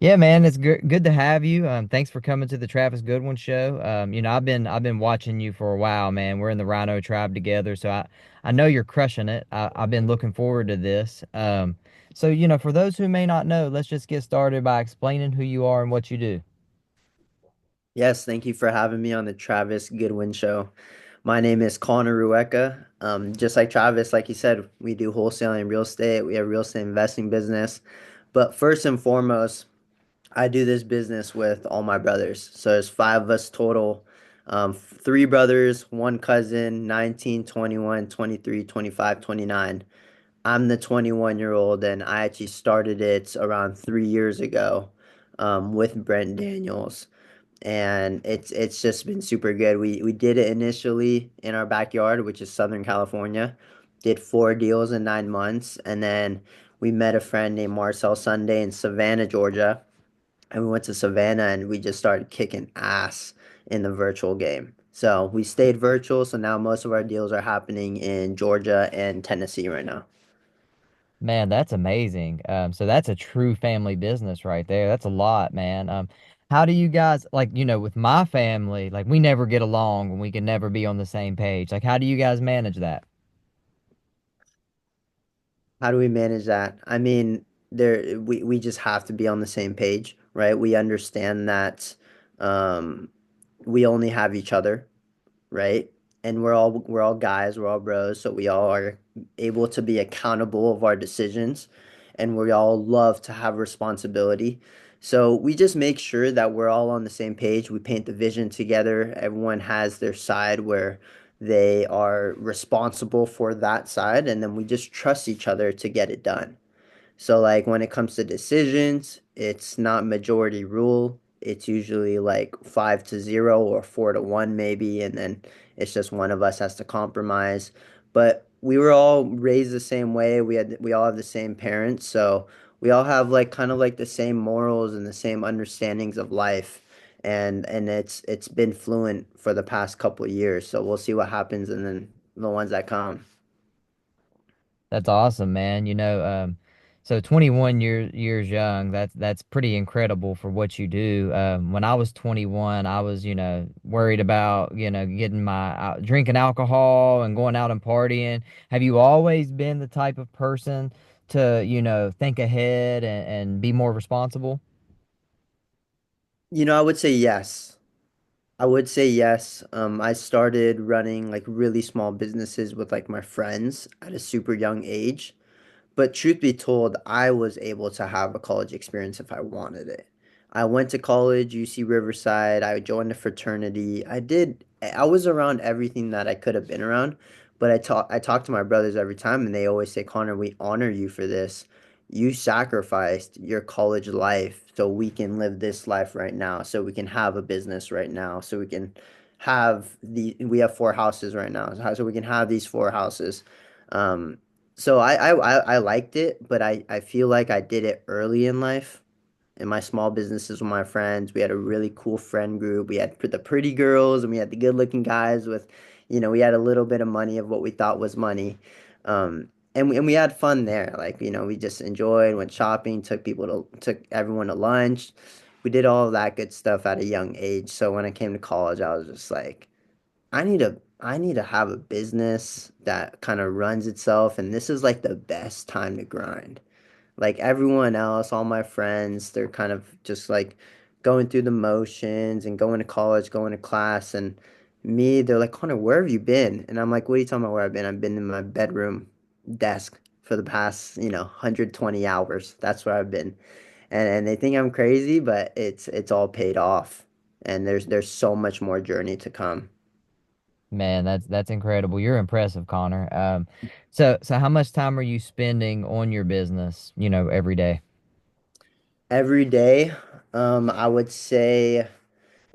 Yeah, man, it's good to have you. Thanks for coming to the Travis Goodwin Show. I've been watching you for a while, man. We're in the Rhino tribe together, so I know you're crushing it. I've been looking forward to this. So for those who may not know, let's just get started by explaining who you are and what you do. Yes, thank you for having me on the Travis Goodwin Show. My name is Conner Rueca. Just like Travis, like you said, we do wholesaling real estate. We have real estate investing business. But first and foremost, I do this business with all my brothers. So there's five of us total. Three brothers, one cousin, 19, 21, 23, 25, 29. I'm the 21-year-old, and I actually started it around 3 years ago with Brent Daniels, and it's just been super good. We did it initially in our backyard, which is Southern California. Did 4 deals in 9 months, and then we met a friend named Marcel Sunday in Savannah, Georgia, and we went to Savannah and we just started kicking ass in the virtual game. So we stayed virtual, so now most of our deals are happening in Georgia and Tennessee right now. Man, that's amazing. So that's a true family business right there. That's a lot, man. How do you guys with my family, like we never get along and we can never be on the same page. Like, how do you guys manage that? How do we manage that? I mean, we just have to be on the same page, right? We understand that um we only have each other, right? And we're all guys, we're all bros, so we all are able to be accountable of our decisions, and we all love to have responsibility. So we just make sure that we're all on the same page. We paint the vision together. Everyone has their side where they are responsible for that side, and then we just trust each other to get it done. So like when it comes to decisions, it's not majority rule. It's usually like 5-0 or 4-1 maybe, and then it's just one of us has to compromise. But we were all raised the same way. We all have the same parents, so we all have like kind of like the same morals and the same understandings of life. And it's been fluent for the past couple of years. So we'll see what happens and then the ones that come. That's awesome, man. So 21 years young, that's pretty incredible for what you do. When I was 21, I was, worried about, getting my drinking alcohol and going out and partying. Have you always been the type of person to, think ahead and be more responsible? I would say yes. I would say yes. I started running like really small businesses with like my friends at a super young age. But truth be told, I was able to have a college experience if I wanted it. I went to college, UC Riverside. I joined a fraternity. I was around everything that I could have been around. But I talk to my brothers every time, and they always say, Connor, we honor you for this. You sacrificed your college life so we can live this life right now, so we can have a business right now, so we have four houses right now, so we can have these four houses. Um, so I liked it, but I feel like I did it early in life. In my small businesses with my friends, we had a really cool friend group. We had the pretty girls and we had the good-looking guys with, we had a little bit of money of what we thought was money. And we had fun there. Like, we just enjoyed, went shopping, took everyone to lunch. We did all of that good stuff at a young age. So when I came to college, I was just like, I need to have a business that kind of runs itself, and this is like the best time to grind. Like everyone else, all my friends, they're kind of just like going through the motions and going to college, going to class, and me, they're like, Connor, where have you been? And I'm like, what are you talking about where I've been? I've been in my bedroom desk for the past, 120 hours. That's where I've been. And they think I'm crazy, but it's all paid off. And there's so much more journey to come. Man, that's incredible. You're impressive, Connor. So how much time are you spending on your business, every day? Every day, I would say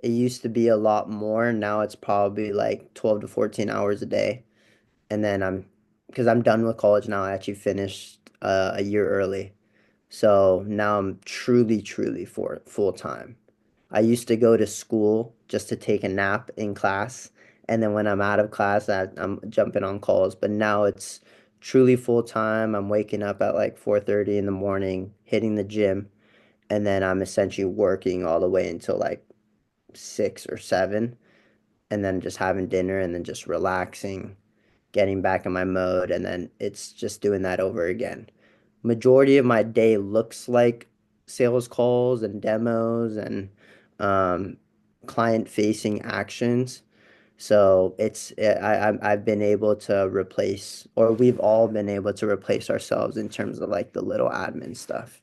it used to be a lot more. Now it's probably like 12 to 14 hours a day. And then because I'm done with college now, I actually finished a year early. So now I'm truly, truly for full time. I used to go to school just to take a nap in class. And then when I'm out of class, I'm jumping on calls. But now it's truly full time. I'm waking up at like 4:30 in the morning, hitting the gym, and then I'm essentially working all the way until like 6 or 7, and then just having dinner and then just relaxing, getting back in my mode, and then it's just doing that over again. Majority of my day looks like sales calls and demos and um, client facing actions. So I've been able to replace, or we've all been able to replace ourselves in terms of like the little admin stuff.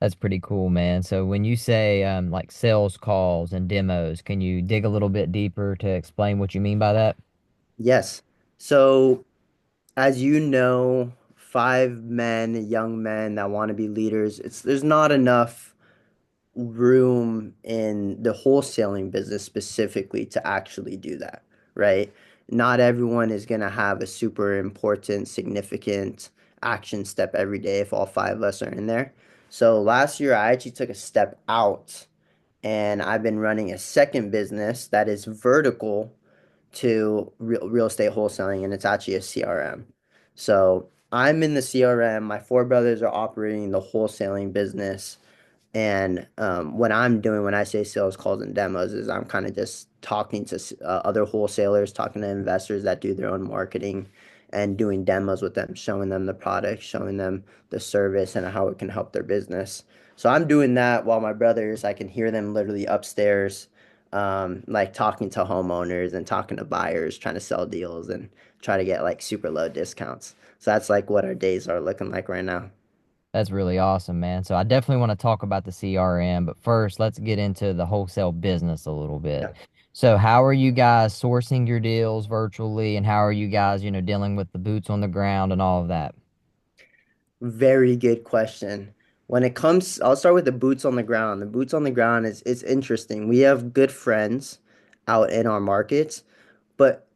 That's pretty cool, man. So when you say like sales calls and demos, can you dig a little bit deeper to explain what you mean by that? Yes. So as you know, 5 men, young men that want to be leaders, it's there's not enough room in the wholesaling business specifically to actually do that, right? Not everyone is going to have a super important, significant action step every day if all 5 of us are in there. So last year, I actually took a step out and I've been running a second business that is vertical to real estate wholesaling, and it's actually a CRM. So I'm in the CRM. My 4 brothers are operating the wholesaling business. And what I'm doing when I say sales calls and demos is I'm kind of just talking to other wholesalers, talking to investors that do their own marketing and doing demos with them, showing them the product, showing them the service and how it can help their business. So I'm doing that while my brothers, I can hear them literally upstairs, like talking to homeowners and talking to buyers, trying to sell deals and try to get like super low discounts. So that's like what our days are looking like right now. That's really awesome, man. So I definitely want to talk about the CRM, but first let's get into the wholesale business a little bit. So how are you guys sourcing your deals virtually and how are you guys, dealing with the boots on the ground and all of that? Very good question. When it comes, I'll start with the boots on the ground. The boots on the ground is it's interesting. We have good friends out in our markets, but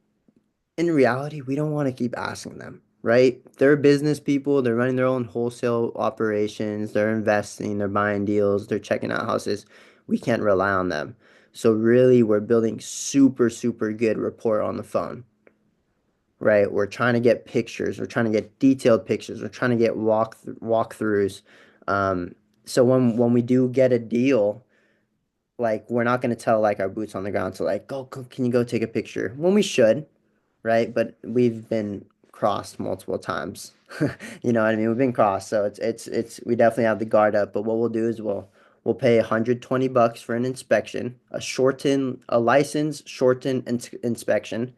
in reality, we don't want to keep asking them, right? They're business people, they're running their own wholesale operations, they're investing, they're buying deals, they're checking out houses. We can't rely on them. So really, we're building super, super good rapport on the phone, right? We're trying to get pictures. We're trying to get detailed pictures. We're trying to get walkthroughs. So when we do get a deal, like we're not going to tell like our boots on the ground to like go, can you go take a picture when we should, right? But we've been crossed multiple times. You know what I mean? We've been crossed, so it's we definitely have the guard up. But what we'll do is we'll pay $120 for an inspection, a license shortened inspection,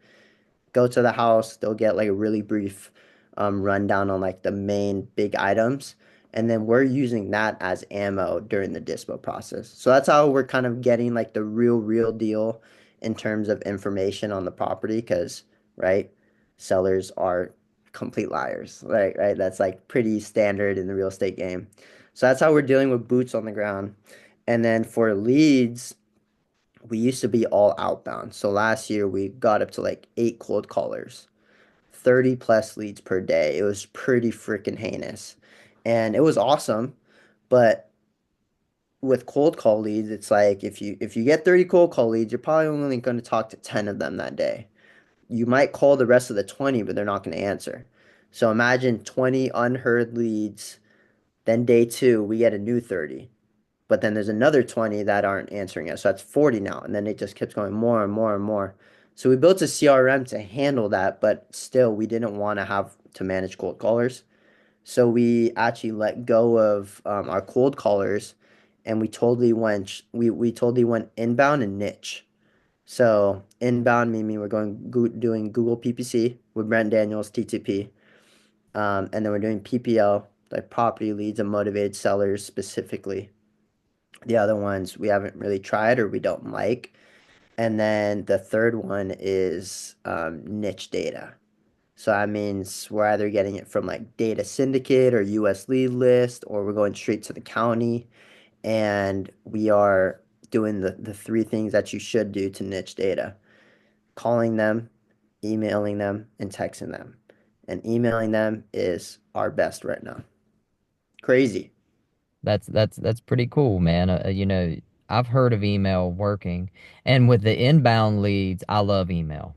go to the house. They'll get like a really brief rundown on like the main big items. And then we're using that as ammo during the dispo process. So that's how we're kind of getting like the real deal in terms of information on the property because, right, sellers are complete liars, right? That's like pretty standard in the real estate game. So that's how we're dealing with boots on the ground. And then for leads, we used to be all outbound. So last year we got up to like 8 cold callers, 30 plus leads per day. It was pretty freaking heinous. And it was awesome, but with cold call leads, it's like if you get 30 cold call leads, you're probably only going to talk to 10 of them that day. You might call the rest of the 20, but they're not going to answer. So imagine 20 unheard leads, then day 2, we get a new 30. But then there's another 20 that aren't answering us. So that's 40 now. And then it just keeps going more and more and more. So we built a CRM to handle that, but still we didn't want to have to manage cold callers. So we actually let go of our cold callers and we totally went inbound and niche. So inbound meaning we're doing Google PPC with Brent Daniels TTP. And then we're doing PPL, like property leads and motivated sellers specifically. The other ones we haven't really tried or we don't like. And then the third one is niche data. So that means we're either getting it from like Data Syndicate or US Lead List, or we're going straight to the county. And we are doing the 3 things that you should do to niche data: calling them, emailing them, and texting them. And emailing them is our best right now. Crazy. That's pretty cool, man. I've heard of email working, and with the inbound leads, I love email.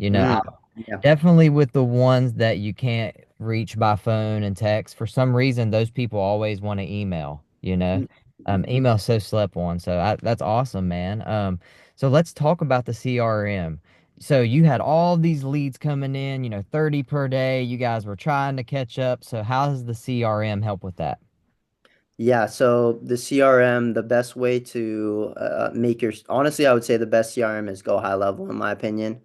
I Mm, yeah. definitely with the ones that you can't reach by phone and text. For some reason, those people always want to email. you know. Mhm. Email so slept on. So that's awesome, man. So let's talk about the CRM. So you had all these leads coming in, 30 per day. You guys were trying to catch up. So how does the CRM help with that? Yeah, so the CRM, the best way to make your, honestly, I would say the best CRM is Go High Level, in my opinion,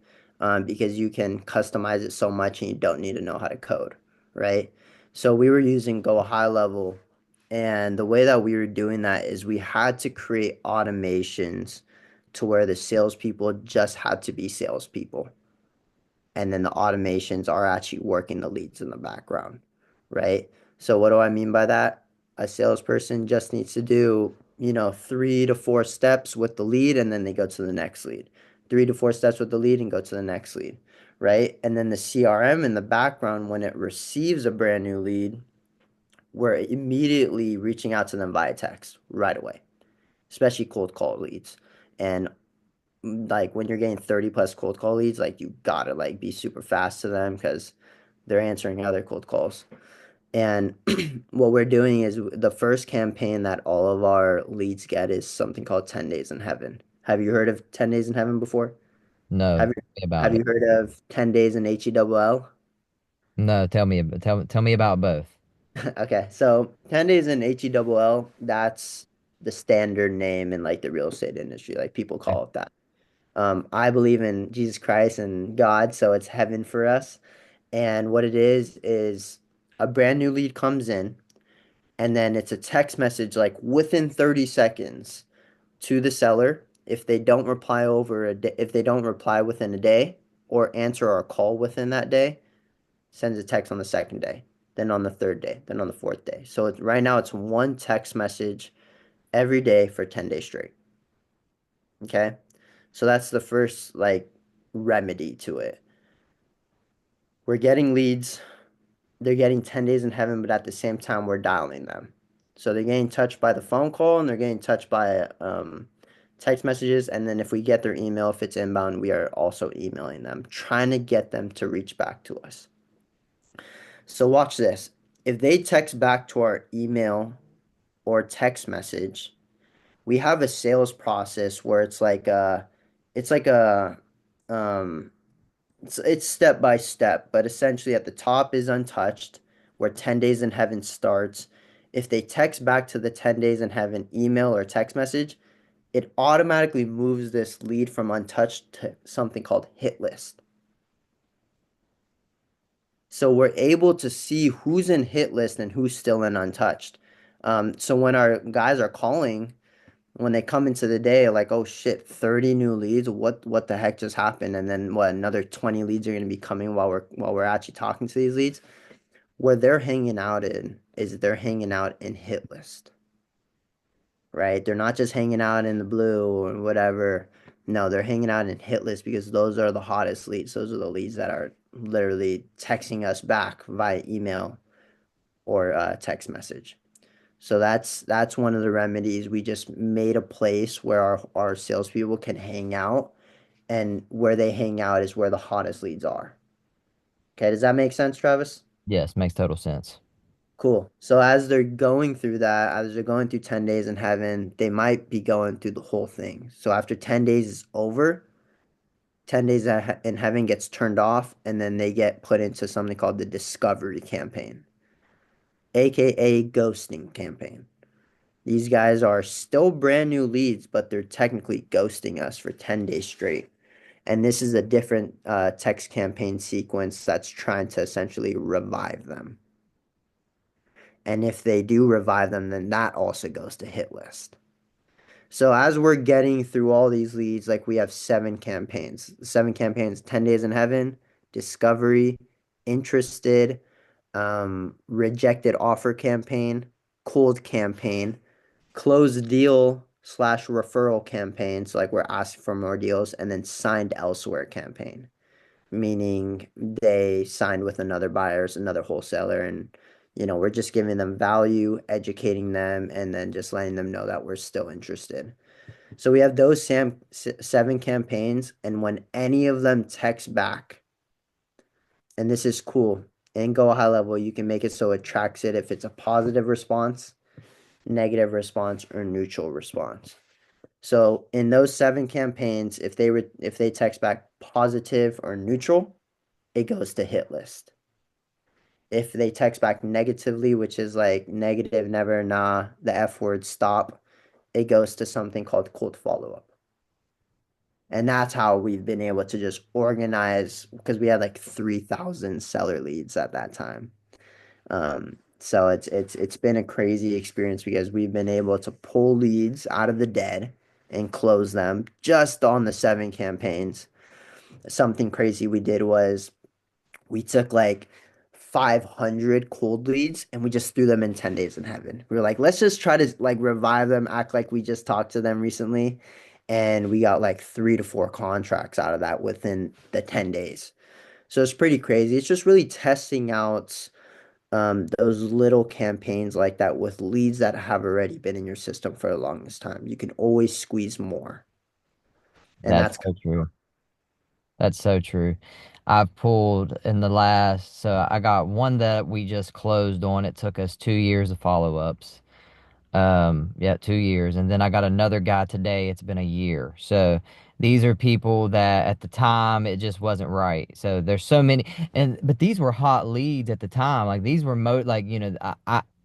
because you can customize it so much and you don't need to know how to code, right? So we were using Go High Level, and the way that we were doing that is we had to create automations to where the salespeople just had to be salespeople and then the automations are actually working the leads in the background, right? So what do I mean by that? A salesperson just needs to do, 3 to 4 steps with the lead and then they go to the next lead. 3 to 4 steps with the lead and go to the next lead, right? And then the CRM in the background, when it receives a brand new lead, we're immediately reaching out to them via text right away, especially cold call leads. And like when you're getting 30 plus cold call leads, like you gotta like be super fast to them because they're answering other cold calls. And what we're doing is the first campaign that all of our leads get is something called 10 Days in Heaven. Have you heard of 10 Days in Heaven before? No, Have you tell me about have it. you heard of 10 Days in HELL? No, tell me about both. Okay, so 10 Days in HELL, that's the standard name in like the real estate industry. Like people Okay. call it that. I believe in Jesus Christ and God, so it's heaven for us. And what it is a brand new lead comes in, and then it's a text message like within 30 seconds to the seller. If they don't reply over a day, if they don't reply within a day or answer our call within that day, sends a text on the second day, then on the third day, then on the fourth day. So right now it's one text message every day for 10 days straight. Okay. So that's the first like remedy to it. We're getting leads. They're getting 10 days in heaven, but at the same time, we're dialing them. So they're getting touched by the phone call and they're getting touched by text messages. And then if we get their email, if it's inbound, we are also emailing them, trying to get them to reach back to us. So watch this. If they text back to our email or text message, we have a sales process where it's like a, um, it's step by step, but essentially at the top is untouched, where 10 days in heaven starts. If they text back to the 10 days in heaven email or text message, it automatically moves this lead from untouched to something called hit list. So we're able to see who's in hit list and who's still in untouched. So when our guys are calling, when they come into the day, like, oh shit, 30 new leads, what the heck just happened? And then what, another 20 leads are going to be coming while we're actually talking to these leads. Where they're hanging out in is they're hanging out in hit list, right? They're not just hanging out in the blue or whatever. No, they're hanging out in hit list because those are the hottest leads. Those are the leads that are literally texting us back via email or text message. So that's one of the remedies. We just made a place where our salespeople can hang out, and where they hang out is where the hottest leads are. Okay, does that make sense, Travis? Yes, makes total sense. Cool. So as they're going through that, as they're going through 10 days in heaven, they might be going through the whole thing. So after 10 days is over, 10 days in heaven gets turned off, and then they get put into something called the discovery campaign, aka ghosting campaign. These guys are still brand new leads, but they're technically ghosting us for 10 days straight. And this is a different text campaign sequence that's trying to essentially revive them. And if they do revive them, then that also goes to hit list. So as we're getting through all these leads, like we have 7 campaigns, 10 days in heaven, discovery, interested, rejected offer campaign, cold campaign, closed deal slash referral campaign. So like we're asking for more deals, and then signed elsewhere campaign, meaning they signed with another buyers, another wholesaler, and we're just giving them value, educating them, and then just letting them know that we're still interested. So we have those 7 campaigns, and when any of them text back, and this is cool, and Go High Level, you can make it so it tracks it if it's a positive response. negative response, or neutral response. So in those 7 campaigns, if they text back positive or neutral, it goes to hit list. If they text back negatively, which is like negative, never, nah, the F word, stop, it goes to something called cold follow up. And that's how we've been able to just organize because we had like 3,000 seller leads at that time. So it's been a crazy experience because we've been able to pull leads out of the dead and close them just on the 7 campaigns. Something crazy we did was we took like 500 cold leads and we just threw them in 10 days in heaven. We were like, let's just try to like revive them, act like we just talked to them recently. And we got like 3 to 4 contracts out of that within the 10 days. So it's pretty crazy. It's just really testing out those little campaigns like that with leads that have already been in your system for the longest time. You can always squeeze more. And That's that's so true. That's so true. I've pulled in the last, so I got one that we just closed on. It took us 2 years of follow-ups. Yeah, 2 years. And then I got another guy today. It's been a year. So these are people that at the time it just wasn't right. So there's so many, but these were hot leads at the time. Like these were like,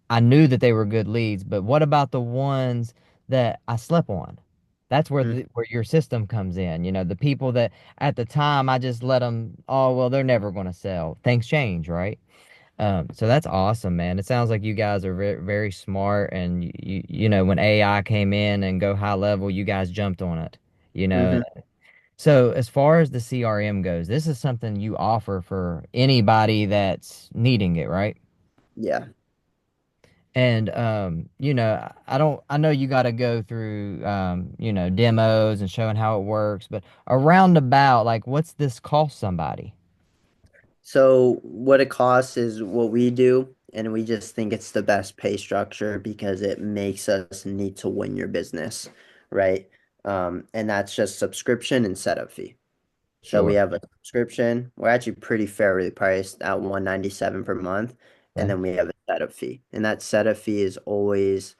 I knew that they were good leads, but what about the ones that I slept on? That's where mm, where your system comes in. The people that at the time I just let them, oh, well, they're never going to sell. Things change, right? So that's awesome, man. It sounds like you guys are very, very smart, and when AI came in and go high level, you guys jumped on it. You know, mhm, so as far as the CRM goes, this is something you offer for anybody that's needing it, right? yeah. And I know you got to go through demos and showing how it works, but around about like what's this cost somebody? So what it costs is what we do, and we just think it's the best pay structure because it makes us need to win your business, right? And that's just subscription and setup fee. So we Sure. have a subscription. We're actually pretty fairly priced at 197 per month, and Okay. then we have a setup fee. And that setup fee is always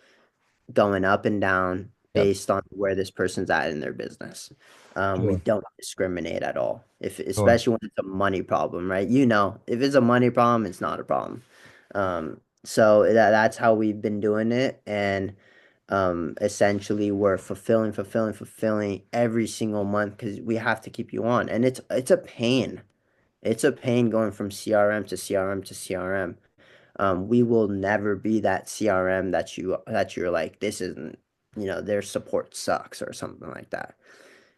going up and down Yep. based on where this person's at in their business. We Sure. don't discriminate at all, if Sure. especially when it's a money problem, right? If it's a money problem, it's not a problem. So that's how we've been doing it, and essentially we're fulfilling every single month because we have to keep you on, and it's a pain. It's a pain going from CRM to CRM to CRM. We will never be that CRM that you're like, this isn't, their support sucks or something like that.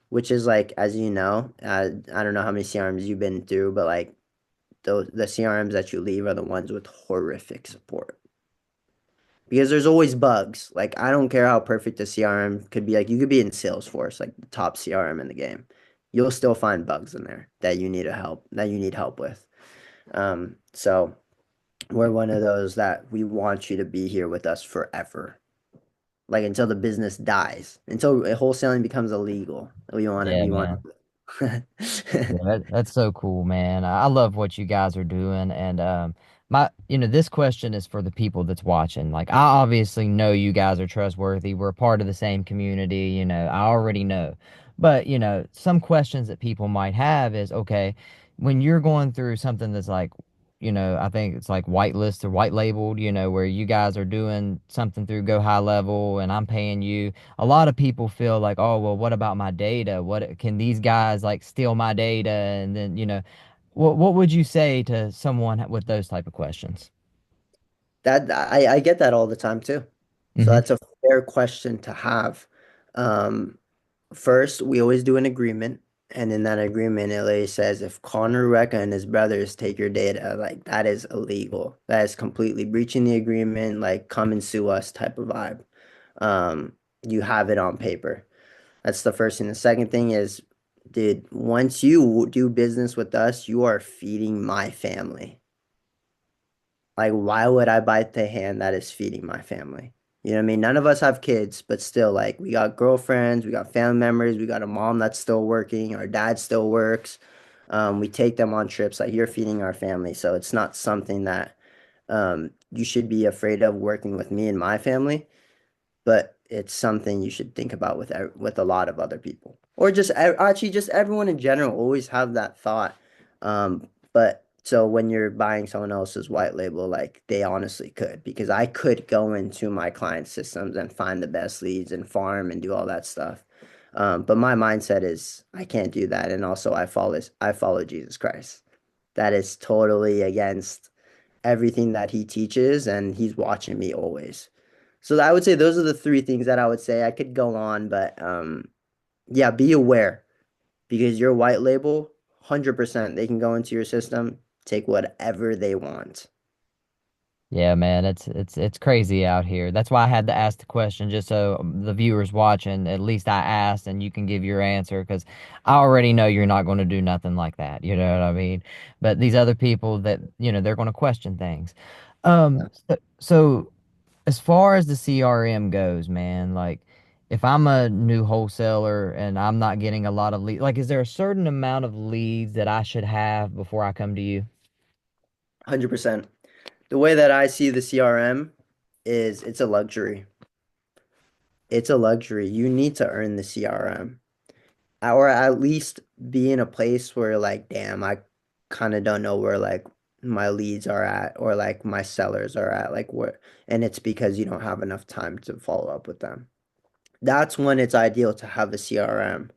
Which is like, as you know, I don't know how many CRMs you've been through, but like the CRMs that you leave are the ones with horrific support. Because there's always bugs. Like I don't care how perfect a CRM could be. Like you could be in Salesforce, like the top CRM in the game. You'll still find bugs in there that you need help with. So we're one of those that we want you to be here with us forever. Like until the business dies, until wholesaling becomes illegal. Yeah, We want man. Yeah, that's so cool, man. I love what you guys are doing, and this question is for the people that's watching. Like, I obviously know you guys are trustworthy. We're a part of the same community. I already know, but some questions that people might have is, okay, when you're going through something that's like, I think it's like whitelist or white labeled, where you guys are doing something through Go High Level, and I'm paying you. A lot of people feel like, oh, well, what about my data? What can these guys like steal my data? And then, what would you say to someone with those type of questions? that. I get that all the time too. So Hmm. that's a fair question to have. Um, First, we always do an agreement, and in that agreement, it literally says if Conner Rueca and his brothers take your data, like that is illegal. That is completely breaching the agreement, like come and sue us type of vibe. Um, you have it on paper. That's the first thing. The second thing is, dude, once you do business with us, you are feeding my family. Like, why would I bite the hand that is feeding my family? You know what I mean? None of us have kids, but still, like, we got girlfriends, we got family members, we got a mom that's still working, our dad still works. We take them on trips, like, you're feeding our family. So it's not something that you should be afraid of working with me and my family. but it's something you should think about with with a lot of other people, or just actually just everyone in general. Always have that thought. But so when you're buying someone else's white label, like they honestly could, because I could go into my client systems and find the best leads and farm and do all that stuff. But my mindset is I can't do that, and also I follow Jesus Christ. That is totally against everything that he teaches, and he's watching me always. So I would say those are the three things that I would say. I could go on, but yeah, be aware because your white label, 100%, they can go into your system, take whatever they want. Yeah, man, it's crazy out here. That's why I had to ask the question, just so the viewers watching, at least I asked and you can give your answer, because I already know you're not going to do nothing like that. You know what I mean? But these other people that, they're going to question things. So as far as the CRM goes, man, like if I'm a new wholesaler and I'm not getting a lot of leads, like is there a certain amount of leads that I should have before I come to you? 100%. The way that I see the CRM is it's a luxury. It's a luxury. You need to earn the CRM, or at least be in a place where like, damn, I kind of don't know where like my leads are at or like my sellers are at, like where, and it's because you don't have enough time to follow up with them. That's when it's ideal to have a CRM,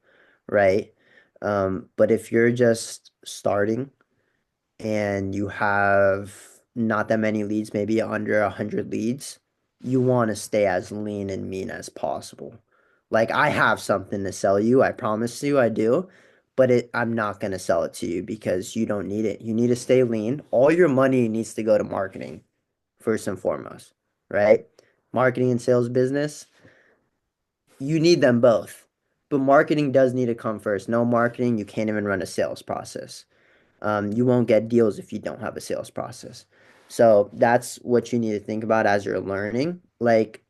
right? But if you're just starting and you have not that many leads, maybe under 100 leads, you want to stay as lean and mean as possible. Like I have something to sell you, I promise you I do, but I'm not going to sell it to you because you don't need it. You need to stay lean. All your money needs to go to marketing first and foremost, right? Marketing and sales business, you need them both. But marketing does need to come first. No marketing, you can't even run a sales process. You won't get deals if you don't have a sales process. So that's what you need to think about as you're learning. Like,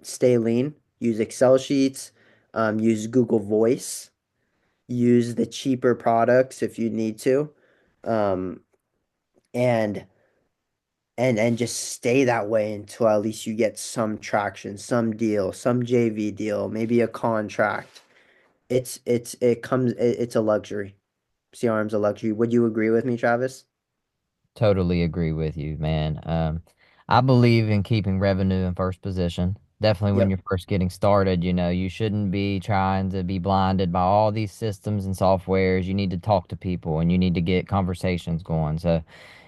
stay lean, use Excel sheets, use Google Voice, use the cheaper products if you need to, um, and and just stay that way until at least you get some traction, some deal, some JV deal, maybe a contract. It's a luxury. CRM's a luxury. Would you agree with me, Travis? Totally agree with you, man. I believe in keeping revenue in first position. Definitely when Yep. you're first getting started, you shouldn't be trying to be blinded by all these systems and softwares. You need to talk to people and you need to get conversations going. So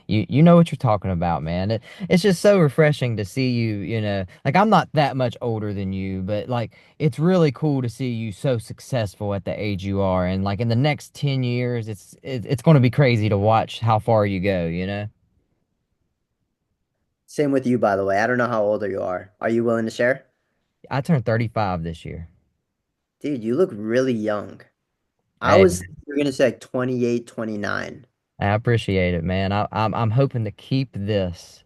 you know what you're talking about, man. It's just so refreshing to see you, like I'm not that much older than you, but like it's really cool to see you so successful at the age you are. And like in the next 10 years, it's going to be crazy to watch how far you go, you know? Same with you, by the way. I don't know how old you are. Are you willing to share? I turned 35 this year. Dude, you look really young. I Hey, was thinking you were gonna say like 28, 29. I appreciate it, man. I'm hoping to keep this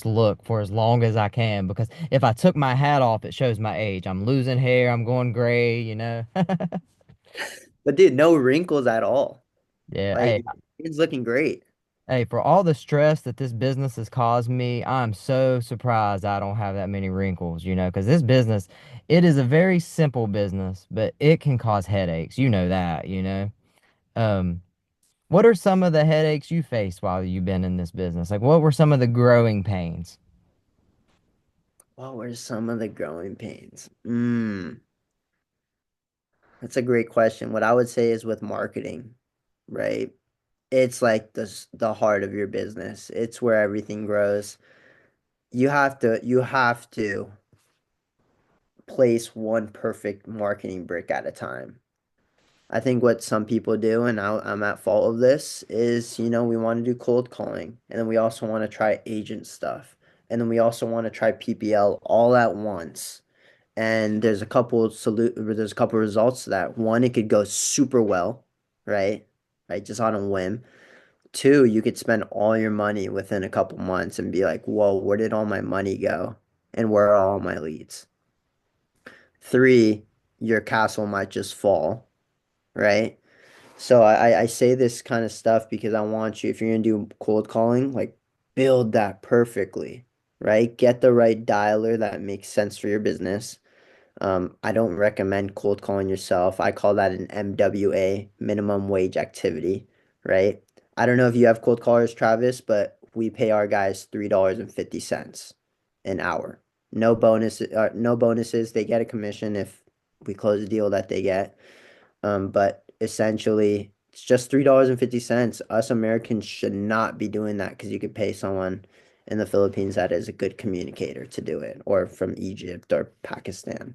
look for as long as I can because if I took my hat off, it shows my age. I'm losing hair, I'm going gray, you know? But dude, no wrinkles at all. Yeah, Like it's looking great. hey, for all the stress that this business has caused me, I'm so surprised I don't have that many wrinkles, because this business, it is a very simple business, but it can cause headaches. You know that, you know? Um, what are some of the headaches you faced while you've been in this business? Like, what were some of the growing pains? What were some of the growing pains? That's a great question. What I would say is with marketing, right? It's like the heart of your business. It's where everything grows. You have to place one perfect marketing brick at a time. I think what some people do, and I'm at fault of this, is we want to do cold calling, and then we also want to try agent stuff, and then we also want to try PPL all at once. And there's a couple results to that. One, it could go super well, right? Right, just on a whim. Two, you could spend all your money within a couple months and be like, whoa, where did all my money go? And where are all my leads? Three, your castle might just fall, right? So I say this kind of stuff because I want you, if you're gonna do cold calling, like build that perfectly. right? Get the right dialer that makes sense for your business. I don't recommend cold calling yourself. I call that an MWA, minimum wage activity, right? I don't know if you have cold callers, Travis, but we pay our guys $3.50 an hour. No bonuses. They get a commission if we close the deal that they get. But essentially, it's just $3.50. Us Americans should not be doing that because you could pay someone in the Philippines that is a good communicator to do it, or from Egypt or Pakistan.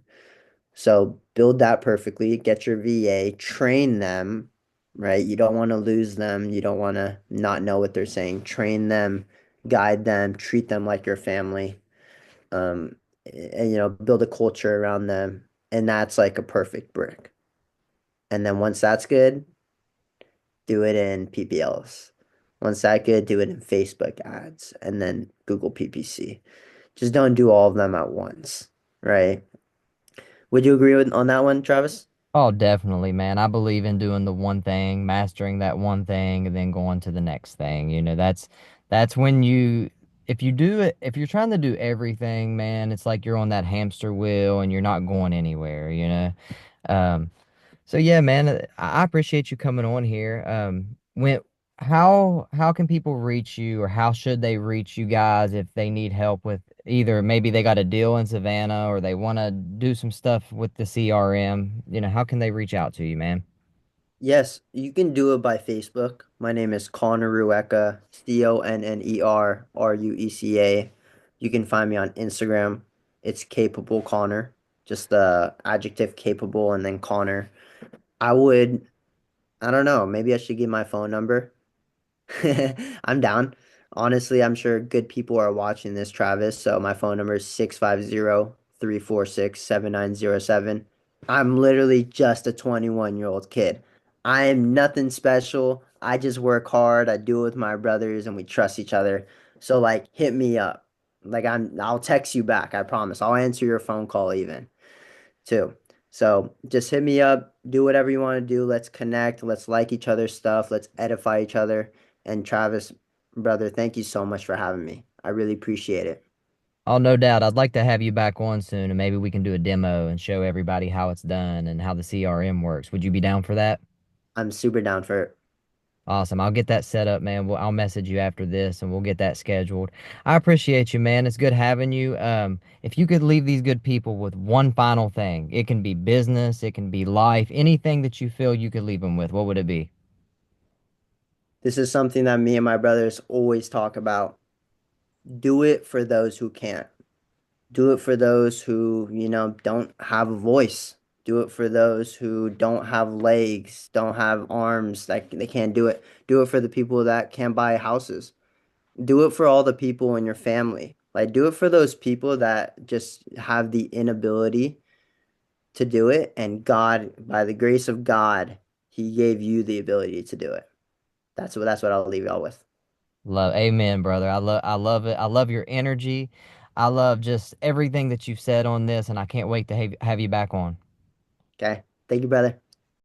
So build that perfectly, get your VA, train them, right? You don't want to lose them. You don't want to not know what they're saying. Train them, guide them, treat them like your family. And build a culture around them. And that's like a perfect brick. And then once that's good, do it in PPLs. Once that's good, do it in Facebook ads and then Google PPC. Just don't do all of them at once, right? Would you agree with on that one, Travis? Oh, definitely, man. I believe in doing the one thing, mastering that one thing, and then going to the next thing. That's when you if you do it, if you're trying to do everything, man, it's like you're on that hamster wheel and you're not going anywhere. Um, so yeah, man, I appreciate you coming on here. How can people reach you, or how should they reach you guys if they need help with either maybe they got a deal in Savannah or they want to do some stuff with the CRM? How can they reach out to you, man? Yes, you can do it by Facebook. My name is Conner Rueca, ConnerRueca. You can find me on Instagram. It's capable Connor, just the adjective capable and then Connor. I would, I don't know, maybe I should give my phone number. I'm down. Honestly, I'm sure good people are watching this, Travis. So my phone number is 650-346-7907. I'm literally just a 21-year-old kid. I am nothing special. I just work hard. I do it with my brothers and we trust each other. So like hit me up. I'll text you back, I promise. I'll answer your phone call even too. So just hit me up, do whatever you want to do. Let's connect. Let's like each other's stuff. Let's edify each other. And Travis, brother, thank you so much for having me. I really appreciate it. Oh, no doubt. I'd like to have you back on soon, and maybe we can do a demo and show everybody how it's done and how the CRM works. Would you be down for that? I'm super down for it. Awesome. I'll get that set up, man. I'll message you after this and we'll get that scheduled. I appreciate you, man. It's good having you. If you could leave these good people with one final thing, it can be business, it can be life, anything that you feel you could leave them with, what would it be? This is something that me and my brothers always talk about. Do it for those who can't. Do it for those who, don't have a voice. Do it for those who don't have legs, don't have arms, like they can't do it. Do it for the people that can't buy houses. Do it for all the people in your family. Like, do it for those people that just have the inability to do it. And God, by the grace of God, He gave you the ability to do it. That's what I'll leave y'all with. Amen, brother. I love it. I love your energy. I love just everything that you've said on this, and I can't wait to have you back on. Okay. Thank you, brother.